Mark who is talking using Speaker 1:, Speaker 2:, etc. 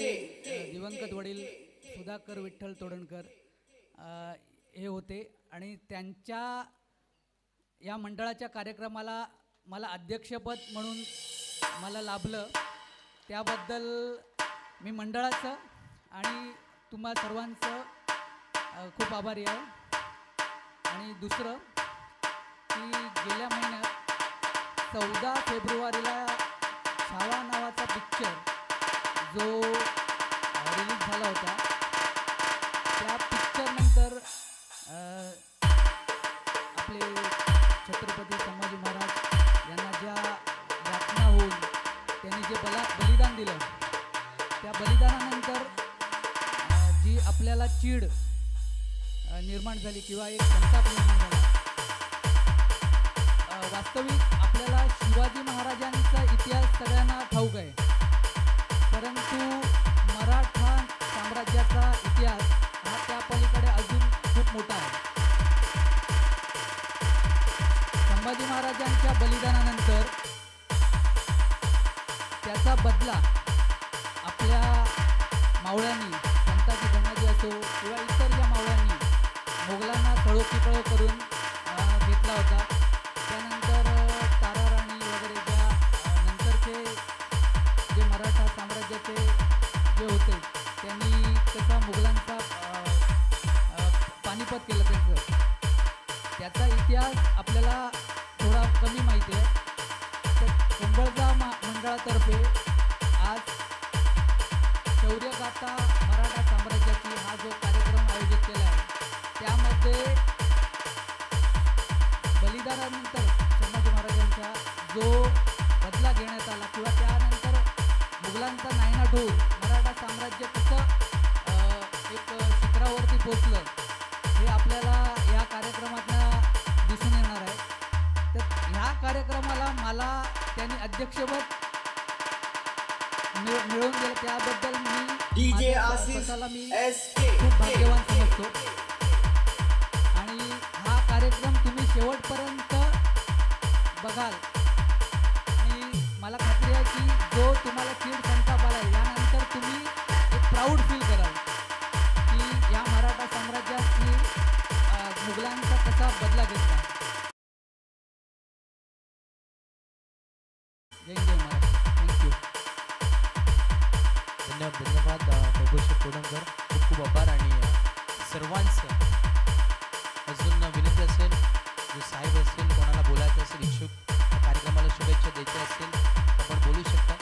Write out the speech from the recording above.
Speaker 1: दिवंगत वडील सुधाकर विठ्ठल तोडणकर हे होते आणि त्यांच्या या मंडळाच्या कार्यक्रमाला मला अध्यक्षपद म्हणून मला लाभलं, त्याबद्दल मी मंडळाचं आणि तुम्हा सर्वांचं खूप आभारी आहे. आणि दुसरं की गेल्या महिन्यात 14 फेब्रुवारीला छावा नावाचा पिक्चर जो रिलीज झाला होता, त्या पिक्चरनंतर आपले छत्रपती संभाजी महाराज यांना ज्या यातना होऊन त्यांनी जे बलिदान दिलं, त्या बलिदानानंतर जी आपल्याला चीड निर्माण झाली किंवा एक संताप निर्माण झाला. वास्तविक आपल्याला शिवाजी महाराजांचा इतिहास सगळ्यांना ठाऊक आहे, परंतु मराठा साम्राज्याचा इतिहास हा त्या पलीकडे अजून खूप मोठा आहे. संभाजी महाराजांच्या बलिदानानंतर त्याचा बदला आपल्या मावळ्यांनी, संताजी धनाजी असो किंवा इतर या मावळ्यांनी मोगलांना तळोपितळो करून घेतला होता. त्यानंतर ताराराणी वगैरे ज्या नंतरचे जे मराठा साम्राज्याचे जे होते त्यांनी तसा मुघलांचा पानिपत केलं त्यांचं, त्याचा इतिहास आपल्याला थोडा कमी माहिती आहे. तर कुंभळजा मंडळातर्फे आज शौर्यगाथा मराठा साम्राज्याची हा जो कार्यक्रम आयोजित केला आहे, त्यामध्ये बलिदानानंतर संभाजी महाराजांचा जो बदला घेण्यात आला किंवा त्यानंतर मुघलांचा नायनाट होऊन मराठा साम्राज्य कसं एक शिखरावरती पोचलं हे आपल्याला या कार्यक्रमातून दिसून येणार आहे. तर ह्या कार्यक्रमाला मला त्यांनी अध्यक्षपद मिळवून दिलं, त्याबद्दल मी स्वतःला मी खूप भाग्यवान समजतो. आणि हा कार्यक्रम तुम्ही शेवटपर्यंत बघाल आणि मला खात्री आहे की जो तुम्हाला चीड संताप आला यानंतर तुम्ही एक प्राऊड फील कराल की या मराठा साम्राज्याने मुघलांचा कसा बदला घेतला. जय जय महाराज. थँक्यू.
Speaker 2: धन्यवाद प्रभूषेठ तोडणकर, खूप खूप आभार. आणि सर्वांचं अजून विनंती असेल, जो साहेब असेल, कोणाला बोलायचं असेल, इच्छुक कार्यक्रमाला शुभेच्छा द्यायच्या असेल आपण बोलू शकता.